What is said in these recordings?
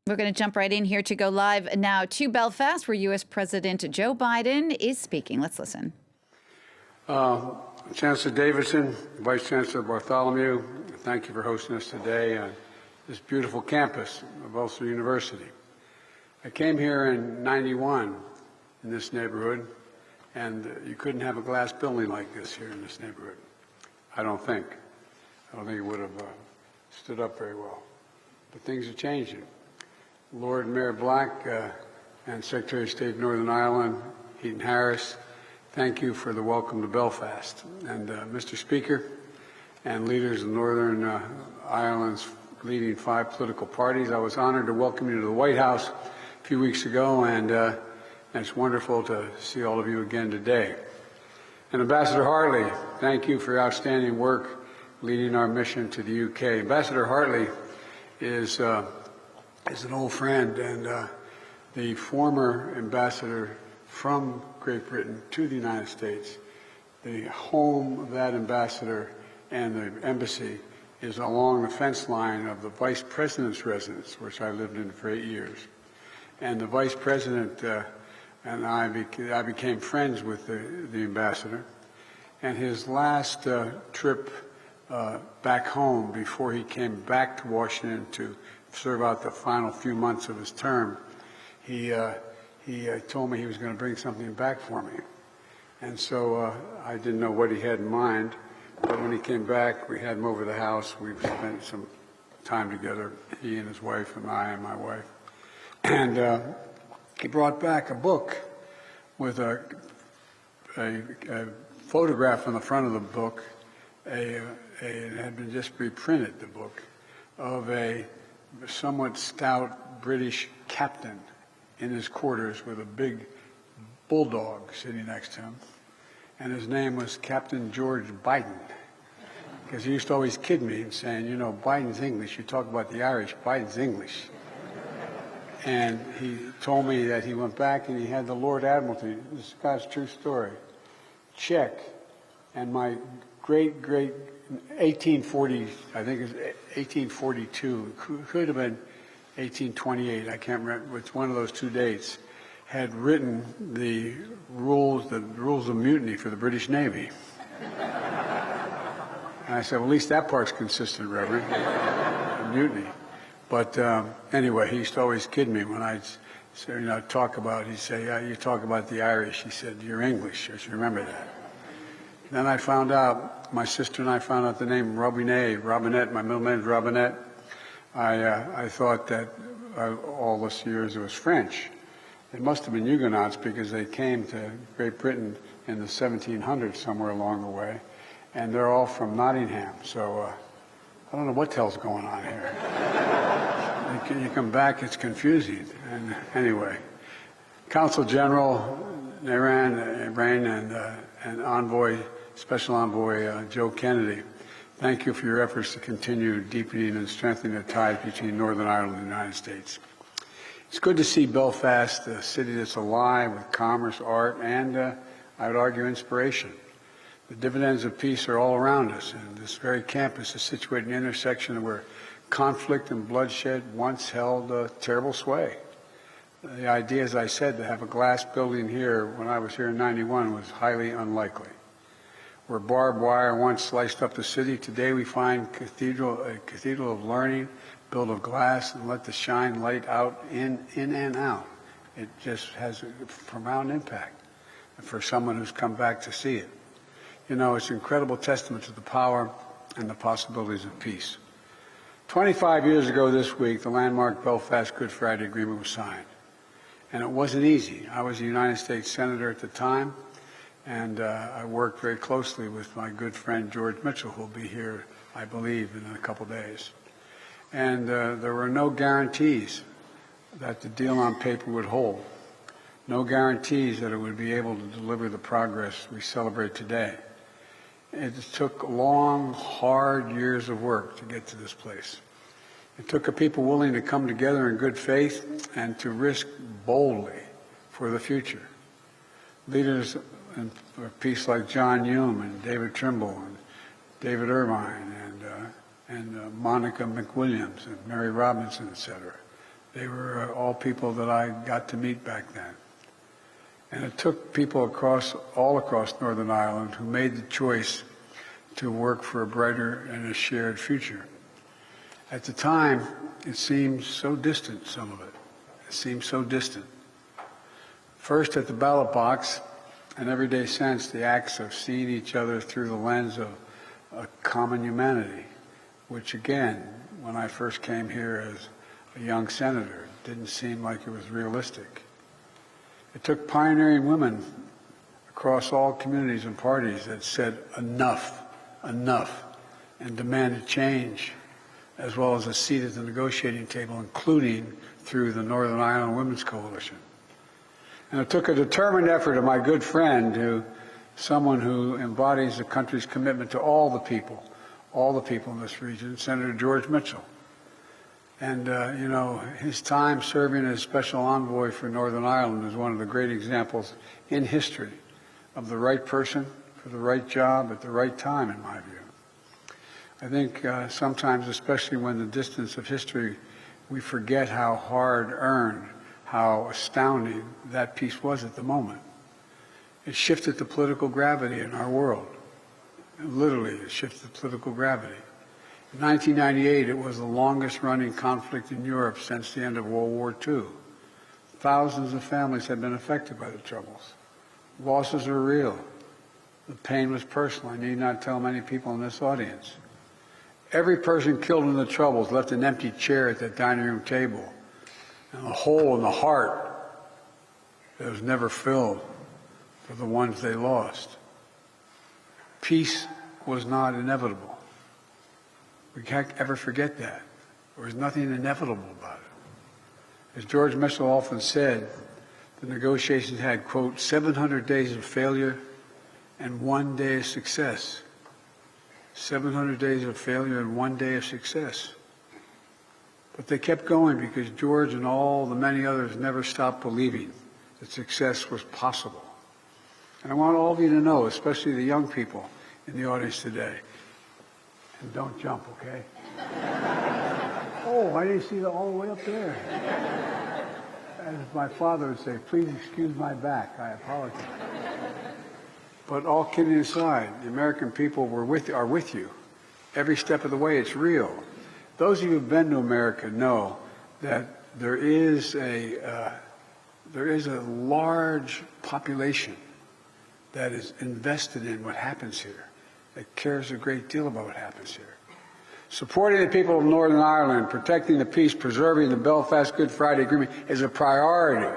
We're going to jump right in here to go live now to Belfast, where U.S. President Joe Biden is speaking. Let's listen. Chancellor Davidson, Vice Chancellor Bartholomew, thank you for hosting us today on this beautiful campus of Ulster University. I came here in '91 in this neighborhood, and you couldn't have a glass building like this here in this neighborhood. I don't think it would have stood up very well. But things are changing. Lord Mayor Black and Secretary of State of Northern Ireland, Heaton Harris, thank you for the welcome to Belfast. And Mr. Speaker and leaders of Northern Ireland's leading 5 political parties, I was honored to welcome you to the White House a few weeks ago, and it's wonderful to see all of you again today. And Ambassador Hartley, thank you for your outstanding work leading our mission to the UK. Ambassador Hartley is an old friend and the former ambassador from Great Britain to the United States. The home of that ambassador and the embassy is along the fence line of the Vice President's residence, which I lived in for 8 years. And the Vice President and I became friends with the ambassador. And his last trip back home before he came back to Washington to serve out the final few months of his term, he told me he was going to bring something back for me. And so I didn't know what he had in mind, but when he came back, we had him over the house. We spent some time together, he and his wife and I and my wife. And he brought back a book with a photograph on the front of the book. It had been just reprinted, the book, of a somewhat stout British captain in his quarters with a big bulldog sitting next to him. And his name was Captain George Biden, because he used to always kid me saying, you know, Biden's English. You talk about the Irish, Biden's English. And he told me that he went back and he had the Lord Admiralty, this guy's true story, check, and my great 1840, I think it's 1842, could have been 1828, I can't remember, it's one of those 2 dates, had written the rules of mutiny for the British Navy. And I said, well, at least that part's consistent, Reverend, mutiny. But anyway, he used to always kid me when I'd say, talk about, he'd say, yeah, you talk about the Irish. He said, you're English, I should remember that. Then I found out, my sister and I found out the name Robinette, my middle name is Robinette. I thought that all those years it was French. It must have been Huguenots because they came to Great Britain in the 1700s somewhere along the way, and they're all from Nottingham. So I don't know what the hell's going on here. You come back, it's confusing. And anyway, Consul General Naran and Envoy, Special Envoy Joe Kennedy, thank you for your efforts to continue deepening and strengthening the ties between Northern Ireland and the United States. It's good to see Belfast, a city that's alive with commerce, art, and I would argue inspiration. The dividends of peace are all around us, and this very campus is situated in an intersection where conflict and bloodshed once held a terrible sway. The idea, as I said, to have a glass building here when I was here in '91 was highly unlikely. Where barbed wire once sliced up the city, today we find a cathedral of learning built of glass and let the shine light out in and out. It just has a profound impact for someone who's come back to see it. You know, it's an incredible testament to the power and the possibilities of peace. 25 years ago this week, the landmark Belfast Good Friday Agreement was signed. And it wasn't easy. I was a United States Senator at the time, and I worked very closely with my good friend George Mitchell, who will be here, I believe, in a couple days. And there were no guarantees that the deal on paper would hold. No guarantees that it would be able to deliver the progress we celebrate today. It took long, hard years of work to get to this place. It took a people willing to come together in good faith and to risk boldly for the future. Leaders in peace like John Hume and David Trimble and David Irvine and Monica McWilliams and Mary Robinson, etc. They were all people that I got to meet back then. And it took people all across Northern Ireland who made the choice to work for a brighter and a shared future. At the time, it seemed so distant, some of it. It seemed so distant. First at the ballot box, and every day since, the acts of seeing each other through the lens of a common humanity, which again, when I first came here as a young senator, didn't seem like it was realistic. It took pioneering women across all communities and parties that said enough, enough, and demanded change, as well as a seat at the negotiating table, including through the Northern Ireland Women's Coalition. And it took a determined effort of my good friend, someone who embodies the country's commitment to all the people in this region, Senator George Mitchell. And, you know, his time serving as special envoy for Northern Ireland is one of the great examples in history of the right person for the right job at the right time, in my view. I think sometimes, especially when the distance of history, we forget how hard-earned, how astounding that peace was at the moment. It shifted the political gravity in our world. Literally, it shifted the political gravity. In 1998, it was the longest-running conflict in Europe since the end of World War II. Thousands of families had been affected by the Troubles. Losses are real. The pain was personal. I need not tell many people in this audience. Every person killed in the Troubles left an empty chair at that dining room table and a hole in the heart that was never filled for the ones they lost. Peace was not inevitable. We can't ever forget that. There was nothing inevitable about it. As George Mitchell often said, the negotiations had, quote, 700 days of failure and 1 day of success. 700 days of failure and 1 day of success. But they kept going because George and all the many others never stopped believing that success was possible. And I want all of you to know, especially the young people in the audience today, and don't jump, okay? Oh, I didn't see that all the way up there. As my father would say, please excuse my back, I apologize. But all kidding aside, the American people are with you. Every step of the way, it's real. Those of you who've been to America know that there is a large population that is invested in what happens here, that cares a great deal about what happens here. Supporting the people of Northern Ireland, protecting the peace, preserving the Belfast Good Friday Agreement is a priority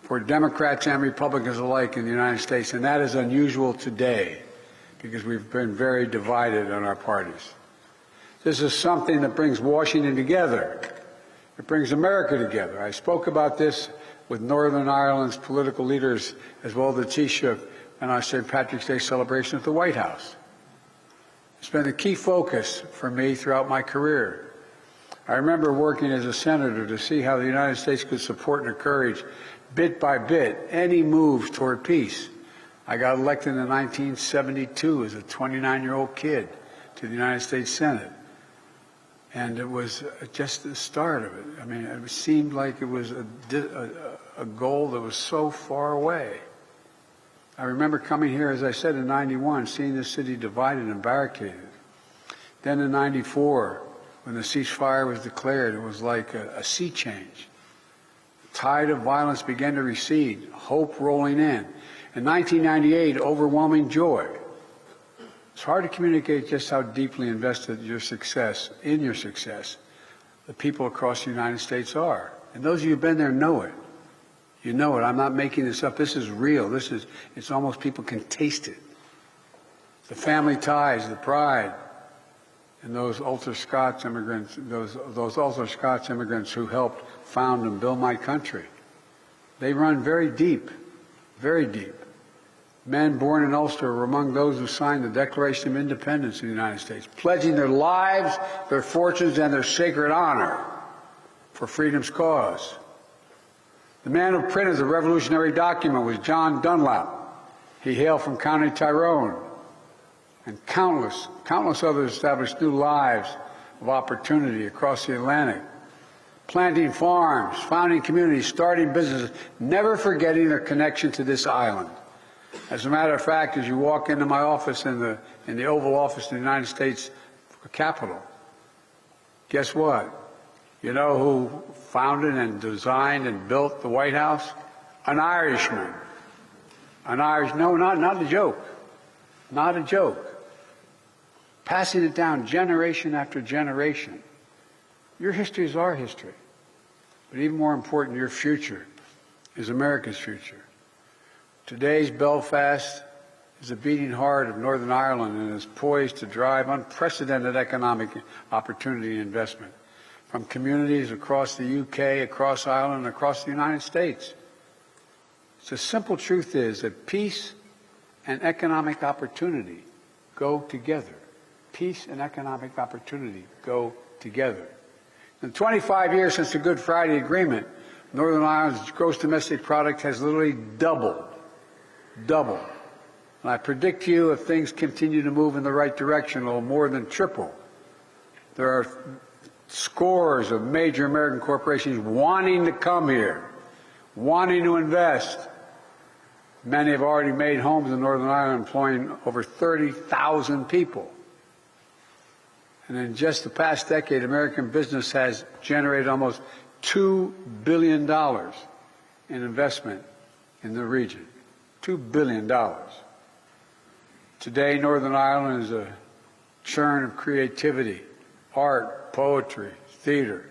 for Democrats and Republicans alike in the United States, and that is unusual today because we've been very divided on our parties. This is something that brings Washington together. It brings America together. I spoke about this with Northern Ireland's political leaders as well as the Taoiseach on our St. Patrick's Day celebration at the White House. It's been a key focus for me throughout my career. I remember working as a senator to see how the United States could support and encourage, bit by bit, any moves toward peace. I got elected in 1972 as a 29-year-old kid to the United States Senate. And it was just the start of it. I mean, it seemed like it was a goal that was so far away. I remember coming here, as I said, in 91, seeing the city divided and barricaded. Then in 94, when the ceasefire was declared, it was like a sea change. The tide of violence began to recede, hope rolling in. In 1998, overwhelming joy. It's hard to communicate just how deeply invested in your success, the people across the United States are. And those of you who've been there know it. You know it. I'm not making this up. This is real. It's almost people can taste it. The family ties, the pride, and those Ulster Scots immigrants, those Ulster Scots immigrants who helped found and build my country. They run very deep, very deep. Men born in Ulster were among those who signed the Declaration of Independence of the United States, pledging their lives, their fortunes, and their sacred honor for freedom's cause. The man who printed the revolutionary document was John Dunlap. He hailed from County Tyrone. And countless others established new lives of opportunity across the Atlantic. planting farms, founding communities, starting businesses, never forgetting their connection to this island. As a matter of fact, as you walk into my office in the Oval Office in the United States Capitol, guess what? You know who founded and designed and built the White House? An Irishman. No, not a joke. Not a joke. Passing it down generation after generation. Your history is our history. But even more important, your future is America's future. Today's Belfast is the beating heart of Northern Ireland and is poised to drive unprecedented economic opportunity and investment from communities across the UK, across Ireland, and across the United States. The simple truth is that peace and economic opportunity go together. Peace and economic opportunity go together. In 25 years since the Good Friday Agreement, Northern Ireland's gross domestic product has literally doubled. Doubled. And I predict to you, if things continue to move in the right direction, it will more than triple. There are scores of major American corporations wanting to come here, wanting to invest. Many have already made homes in Northern Ireland, employing over 30,000 people. And in just the past decade, American business has generated almost $2 billion in investment in the region. $2 billion. Today, Northern Ireland is a churn of creativity, art, poetry, theater.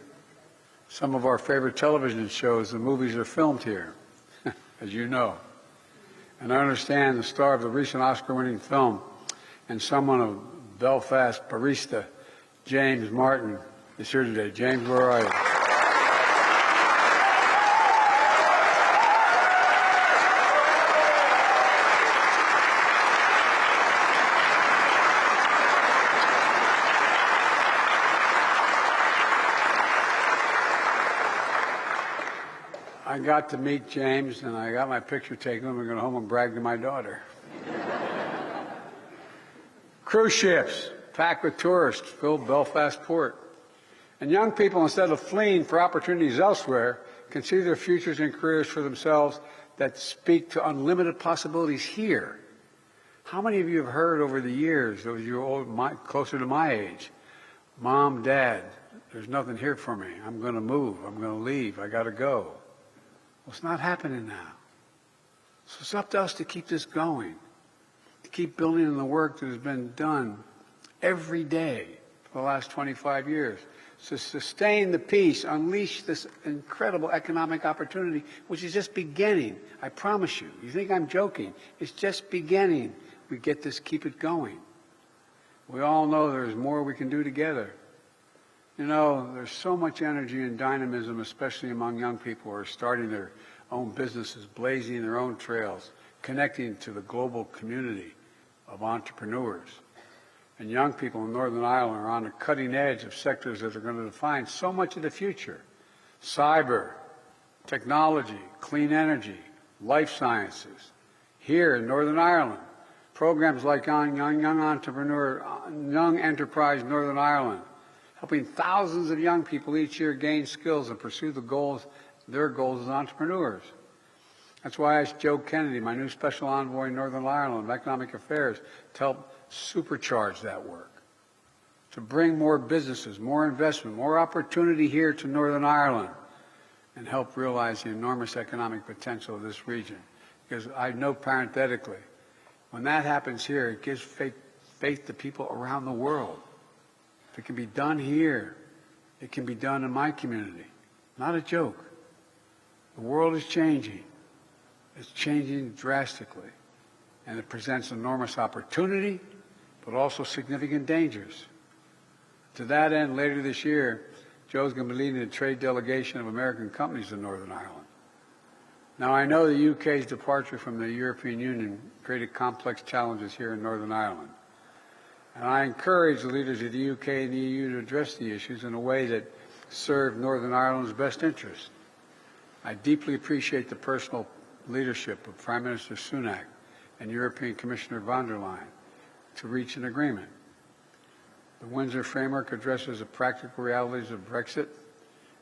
Some of our favorite television shows and movies are filmed here, as you know. And I understand the star of the recent Oscar-winning film and someone of Belfast barista, James Martin, is here today. James, where are you? I got to meet James, and I got my picture taken. I'm going to go home and brag to my daughter. Cruise ships packed with tourists fill Belfast port. And young people, instead of fleeing for opportunities elsewhere, can see their futures and careers for themselves that speak to unlimited possibilities here. How many of you have heard over the years, those of you closer to my age, Mom, Dad, there's nothing here for me. I'm going to move. I'm going to leave. I got to go. Well, it's not happening now. So it's up to us to keep this going, to keep building on the work that has been done every day for the last 25 years, to sustain the peace, unleash this incredible economic opportunity, which is just beginning. I promise you. You think I'm joking. It's just beginning. We get this, keep it going. We all know there's more we can do together. You know, there's so much energy and dynamism, especially among young people who are starting their own businesses, blazing their own trails, connecting to the global community of entrepreneurs. And young people in Northern Ireland are on the cutting edge of sectors that are going to define so much of the future. Cyber, technology, clean energy, life sciences. Here in Northern Ireland, programs like Young Enterprise Northern Ireland, helping thousands of young people each year gain skills and pursue their goals as entrepreneurs. That's why I asked Joe Kennedy, my new special envoy in Northern Ireland of Economic Affairs, to help supercharge that work, to bring more businesses, more investment, more opportunity here to Northern Ireland, and help realize the enormous economic potential of this region. Because I know parenthetically, when that happens here, it gives faith to people around the world. If it can be done here, it can be done in my community. Not a joke. The world is changing. It's changing drastically. And it presents enormous opportunity, but also significant dangers. To that end, later this year, Joe's going to be leading a trade delegation of American companies to Northern Ireland. Now, I know the UK's departure from the European Union created complex challenges here in Northern Ireland. And I encourage the leaders of the UK and the EU to address the issues in a way that serve Northern Ireland's best interests. I deeply appreciate the personal leadership of Prime Minister Sunak and European Commissioner von der Leyen to reach an agreement. The Windsor Framework addresses the practical realities of Brexit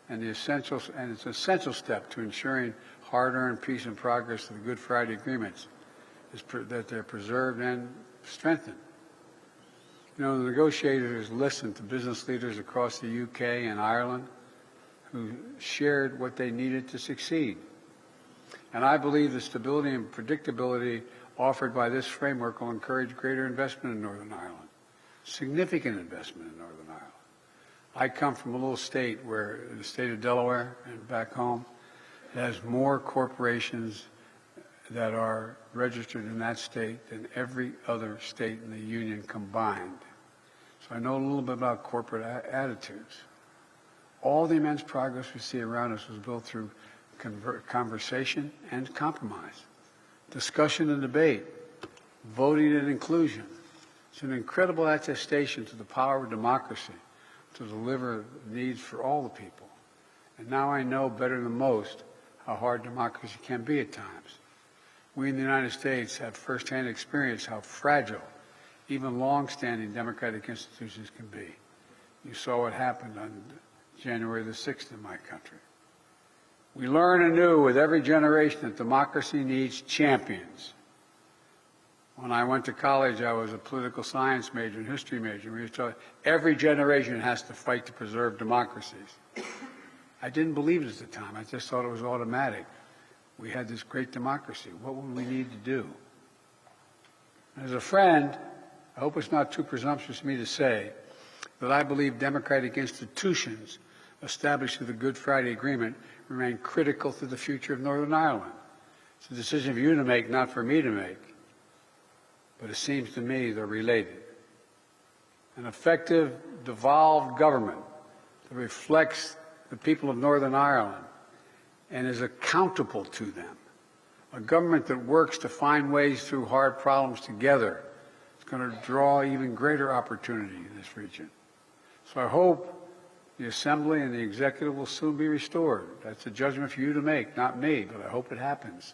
and it's an essential step to ensuring hard-earned peace and progress to the Good Friday agreements that they're preserved and strengthened. You know, the negotiators listened to business leaders across the UK and Ireland who shared what they needed to succeed. And I believe the stability and predictability offered by this framework will encourage greater investment in Northern Ireland, significant investment in Northern Ireland. I come from a little state where, the state of Delaware and back home, it has more corporations that are registered in that state than every other state in the Union combined. So I know a little bit about corporate attitudes. All the immense progress we see around us was built through conversation and compromise, discussion and debate, voting and inclusion. It's an incredible attestation to the power of democracy to deliver needs for all the people. And now I know better than most how hard democracy can be at times. We in the United States have firsthand experience how fragile even long-standing democratic institutions can be. You saw what happened on January the 6th in my country. We learn anew with every generation that democracy needs champions. When I went to college, I was a political science major and history major. We were told every generation has to fight to preserve democracies. I didn't believe it at the time. I just thought it was automatic. We had this great democracy. What would we need to do? As a friend, I hope it's not too presumptuous of me to say that I believe democratic institutions established through the Good Friday Agreement remain critical to the future of Northern Ireland. It's a decision for you to make, not for me to make. But it seems to me they're related. An effective, devolved government that reflects the people of Northern Ireland and is accountable to them. A government that works to find ways through hard problems together is going to draw even greater opportunity in this region. So I hope the Assembly and the Executive will soon be restored. That's a judgment for you to make, not me, but I hope it happens.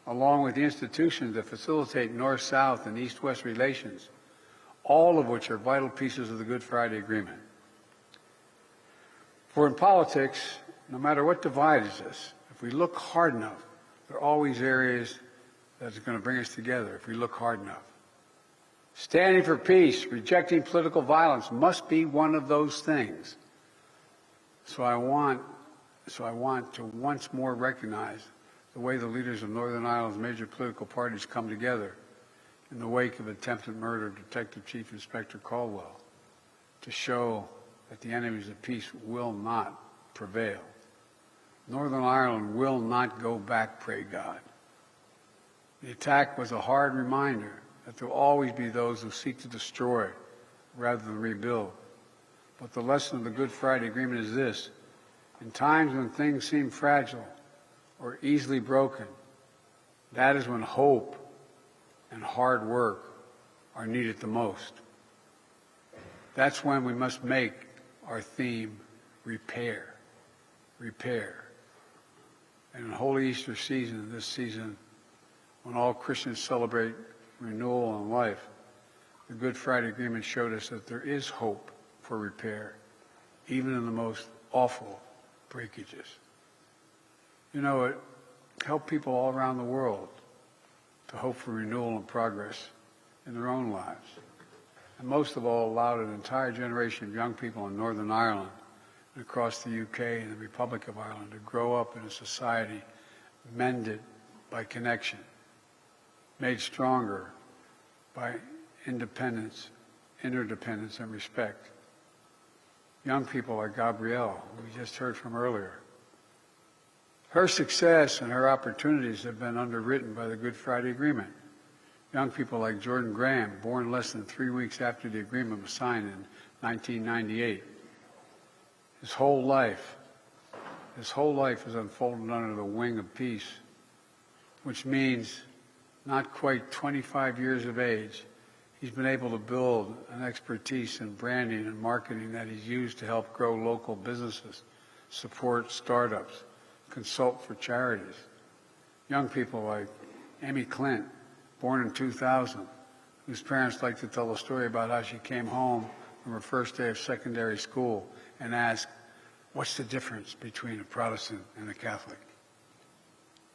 Along with the institutions that facilitate North-South and East-West relations, all of which are vital pieces of the Good Friday Agreement. For in politics, no matter what divides us, if we look hard enough, there are always areas that are going to bring us together if we look hard enough. Standing for peace, rejecting political violence must be one of those things. So I want to once more recognize the way the leaders of Northern Ireland's major political parties come together in the wake of attempted murder of Detective Chief Inspector Caldwell to show that the enemies of peace will not prevail. Northern Ireland will not go back, pray God. The attack was a hard reminder that there will always be those who seek to destroy rather than rebuild. But the lesson of the Good Friday Agreement is this: in times when things seem fragile or easily broken, that is when hope and hard work are needed the most. That's when we must make our theme repair, repair. And in Holy Easter season, this season, when all Christians celebrate renewal and life, the Good Friday Agreement showed us that there is hope for repair, even in the most awful breakages. You know, it helped people all around the world to hope for renewal and progress in their own lives. And most of all, allowed an entire generation of young people in Northern Ireland and across the UK and the Republic of Ireland to grow up in a society mended by connection, made stronger by independence, interdependence, and respect. Young people like Gabrielle, who we just heard from earlier. Her success and her opportunities have been underwritten by the Good Friday Agreement. Young people like Jordan Graham, born less than 3 weeks after the agreement was signed in 1998. His whole life is unfolded under the wing of peace, which means not quite 25 years of age, he's been able to build an expertise in branding and marketing that he's used to help grow local businesses, support startups, consult for charities. Young people like Amy Clint, born in 2000, whose parents like to tell a story about how she came home from her first day of secondary school and asked, What's the difference between a Protestant and a Catholic?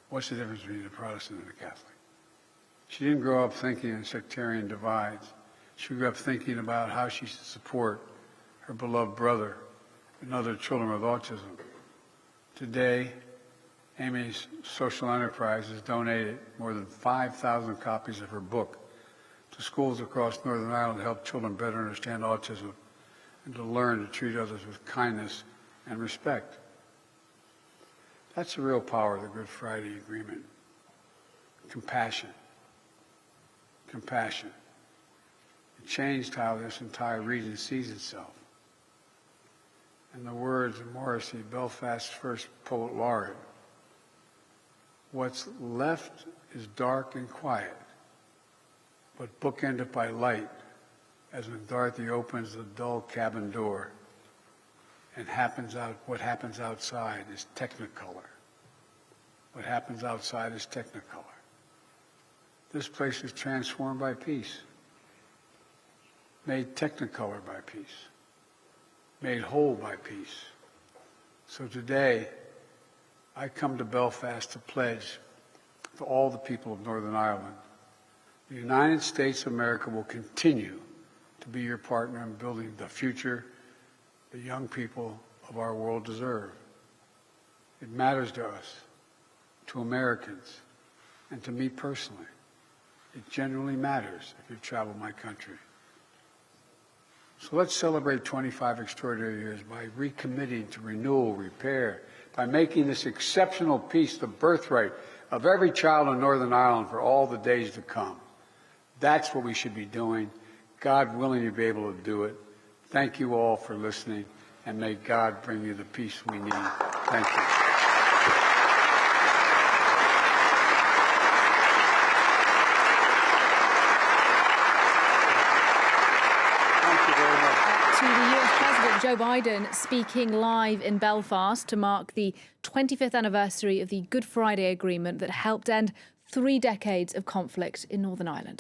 What's the difference between a Protestant and a Catholic? She didn't grow up thinking in sectarian divides. She grew up thinking about how she should support her beloved brother and other children with autism. Today, Amy's social enterprise has donated more than 5,000 copies of her book to schools across Northern Ireland to help children better understand autism and to learn to treat others with kindness and respect. That's the real power of the Good Friday Agreement. Compassion. Compassion. It changed how this entire region sees itself. In the words of Morrissey, Belfast's first poet laureate, what's left is dark and quiet, but bookended by light, as when Dorothy opens the dull cabin door, and what happens outside is Technicolor. What happens outside is Technicolor. This place is transformed by peace, made Technicolor by peace, made whole by peace. So today, I come to Belfast to pledge to all the people of Northern Ireland, the United States of America will continue to be your partner in building the future the young people of our world deserve. It matters to us, to Americans, and to me personally. It genuinely matters if you've traveled my country. So let's celebrate 25 extraordinary years by recommitting to renewal, repair, by making this exceptional peace the birthright of every child in Northern Ireland for all the days to come. That's what we should be doing. God willing, you'll be able to do it. Thank you all for listening, and may God bring you the peace we need. Thank you. To the US President Joe Biden speaking live in Belfast to mark the 25th anniversary of the Good Friday Agreement that helped end 3 decades of conflict in Northern Ireland.